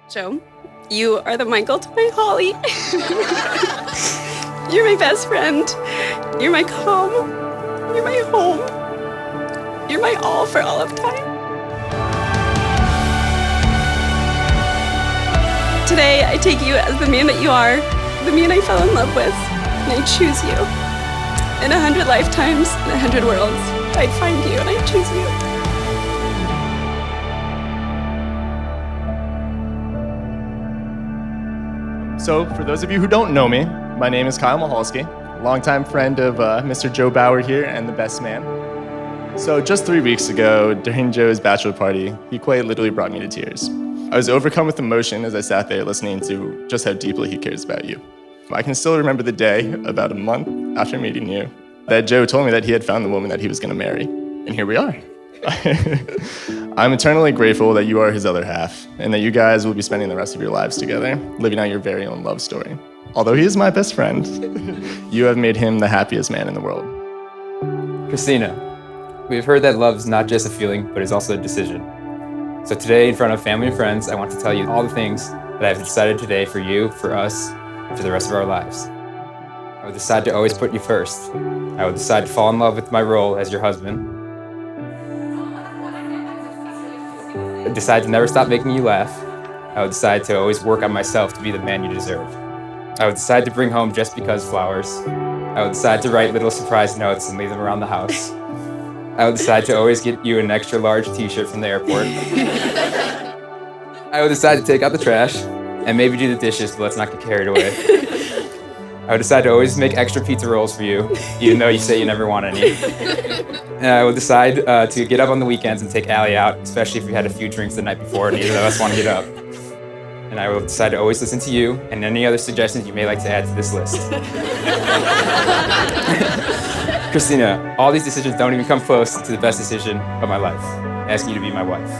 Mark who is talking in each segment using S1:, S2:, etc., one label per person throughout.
S1: Joe, you are the Michael to my Holly. You're my best friend. You're my calm. You're my home. You're my all for all of time. Today, I take you as the man that you are, the man I fell in love with, and I choose you. In 100 lifetimes, in 100 worlds, I'd find you and I'd choose you.
S2: So, for those of you who don't know me, my name is Kyle Mahalski, longtime friend of Mr. Joe Bauer here and the best man. So, just 3 weeks ago, during Joe's bachelor party, he quite literally brought me to tears. I was overcome with emotion as I sat there listening to just how deeply he cares about you. I can still remember the day, about a month after meeting you, that Joe told me that he had found the woman that he was going to marry. And here we are. I'm eternally grateful that you are his other half, and that you guys will be spending the rest of your lives together, living out your very own love story. Although he is my best friend, you have made him the happiest man in the world.
S3: Christina, we've heard that love is not just a feeling, but is also a decision. So today, in front of family and friends, I want to tell you all the things that I've decided today for you, for us, and for the rest of our lives. I would decide to always put you first. I would decide to fall in love with my role as your husband. I would decide to never stop making you laugh. I would decide to always work on myself to be the man you deserve. I would decide to bring home just because flowers. I would decide to write little surprise notes and leave them around the house. I would decide to always get you an extra large t-shirt from the airport. I would decide to take out the trash and maybe do the dishes, but let's not get carried away. I would decide to always make extra pizza rolls for you, even though you say you never want any. And I would decide to get up on the weekends and take Allie out, especially if we had a few drinks the night before and neither of us want to get up. And I will decide to always listen to you and any other suggestions you may like to add to this list. Christina, all these decisions don't even come close to the best decision of my life, asking you to be my wife.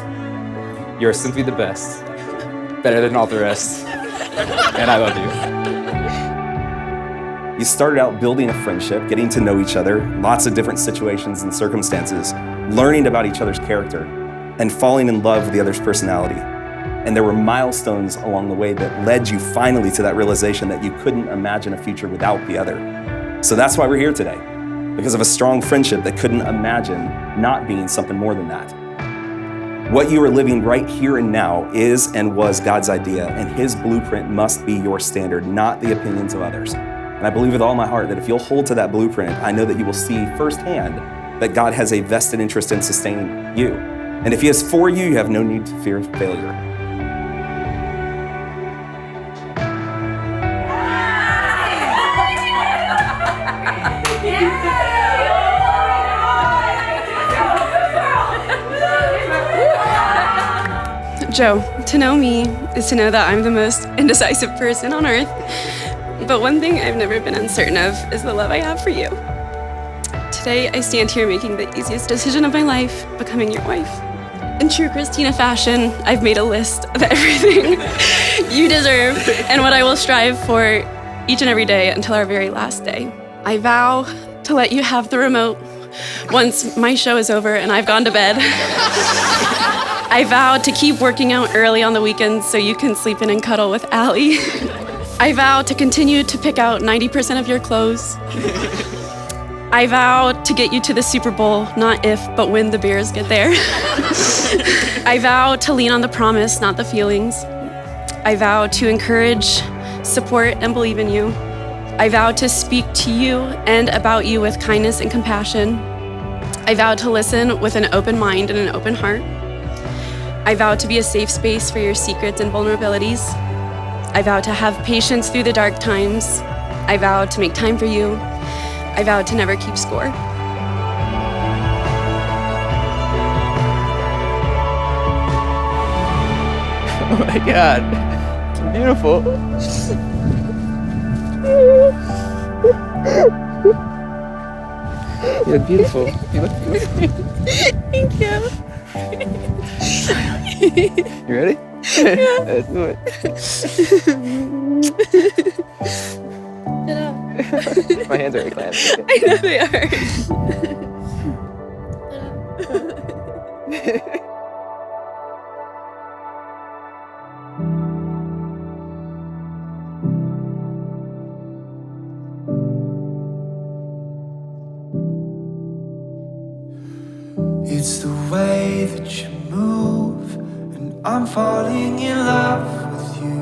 S3: You're simply the best, better than all the rest, and I love you.
S4: You started out building a friendship, getting to know each other, lots of different situations and circumstances, learning about each other's character, and falling in love with the other's personality. And there were milestones along the way that led you finally to that realization that you couldn't imagine a future without the other. So that's why we're here today, because of a strong friendship that couldn't imagine not being something more than that. What you are living right here and now is and was God's idea, and His blueprint must be your standard, not the opinions of others. And I believe with all my heart that if you'll hold to that blueprint, I know that you will see firsthand that God has a vested interest in sustaining you. And if He is for you, you have no need to fear failure.
S1: Joe, to know me is to know that I'm the most indecisive person on earth. But one thing I've never been uncertain of is the love I have for you. Today, I stand here making the easiest decision of my life, becoming your wife. In true Christina fashion, I've made a list of everything you deserve and what I will strive for each and every day until our very last day. I vow to let you have the remote once my show is over and I've gone to bed. I vow to keep working out early on the weekends so you can sleep in and cuddle with Allie. I vow to continue to pick out 90% of your clothes. I vow to get you to the Super Bowl, not if, but when the Bears get there. I vow to lean on the promise, not the feelings. I vow to encourage, support, and believe in you. I vow to speak to you and about you with kindness and compassion. I vow to listen with an open mind and an open heart. I vow to be a safe space for your secrets and vulnerabilities. I vow to have patience through the dark times. I vow to make time for you. I vow to never keep score.
S3: Oh my God, it's beautiful. You look beautiful. You look beautiful.
S1: Thank you.
S3: You ready?
S1: Yeah.
S3: Let's do it. My hands are clasped.
S1: I know they are.
S5: I'm falling in love with you.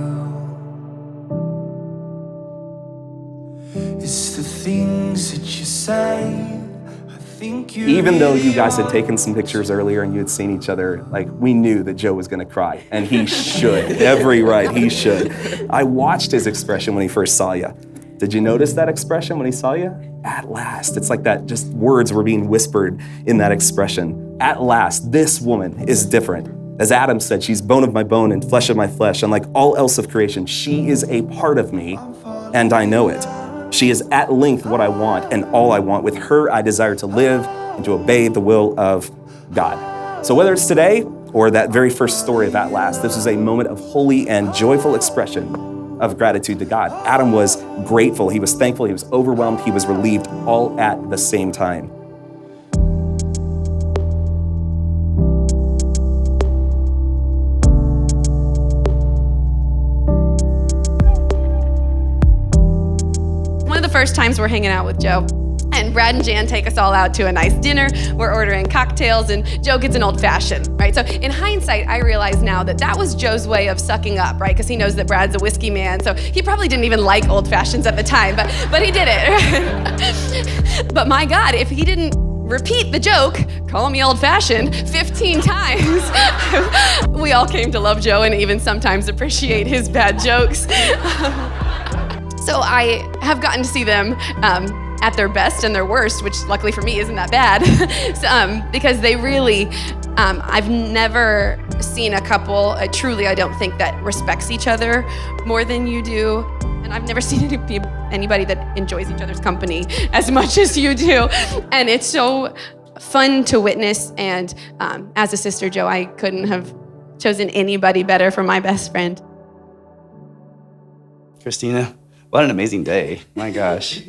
S5: It's the things that you say. I think you
S4: Even though you
S5: really
S4: guys had
S5: want
S4: taken some pictures earlier and you had seen each other, like, we knew that Joe was gonna cry, and he should. Every right, he should. I watched his expression when he first saw you. Did you notice that expression when he saw you? At last. It's like that, just words were being whispered in that expression. At last, this woman is different. As Adam said, she's bone of my bone and flesh of my flesh, and like all else of creation, she is a part of me, and I know it. She is at length what I want and all I want. With her, I desire to live and to obey the will of God. So whether it's today or that very first story of At Last, this is a moment of holy and joyful expression of gratitude to God. Adam was grateful, he was thankful, he was overwhelmed, he was relieved, all at the same time.
S1: One of the first times we're hanging out with Joe, and Brad and Jan take us all out to a nice dinner. We're ordering cocktails, and Joe gets an old fashioned, right? So in hindsight, I realize now that that was Joe's way of sucking up, right? Because he knows that Brad's a whiskey man, so he probably didn't even like old fashions at the time, but he did it. But my God, if he didn't repeat the joke, call me old fashioned, 15 times, we all came to love Joe and even sometimes appreciate his bad jokes. So I have gotten to see them at their best and their worst, which luckily for me isn't that bad, because they really, I've never seen a couple, truly I don't think, that respects each other more than you do. And I've never seen anybody that enjoys each other's company as much as you do. And it's so fun to witness. And as a sister, Joe, I couldn't have chosen anybody better for my best friend.
S6: Christina, what an amazing day. My gosh.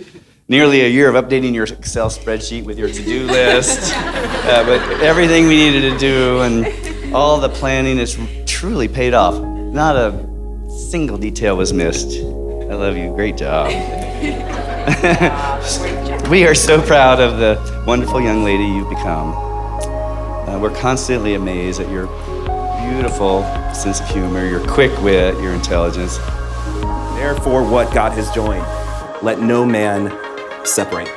S6: Nearly a year of updating your Excel spreadsheet with your to-do list, but everything we needed to do and all the planning has truly paid off. Not a single detail was missed. I love you, great job. We are so proud of the wonderful young lady you've become. We're constantly amazed at your beautiful sense of humor, your quick wit, your intelligence.
S4: Therefore, what God has joined, let no man separate.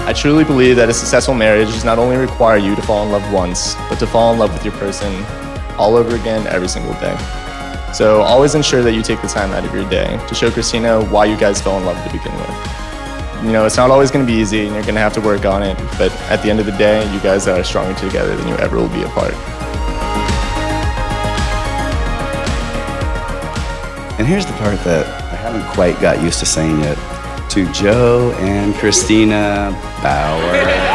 S2: I truly believe that a successful marriage does not only require you to fall in love once, but to fall in love with your person all over again every single day. So always ensure that you take the time out of your day to show Christina why you guys fell in love to begin with. You know, it's not always going to be easy and you're going to have to work on it, but at the end of the day, you guys are stronger together than you ever will be apart.
S6: And here's the part that I haven't quite got used to saying yet. To Joe and Christina Bauer.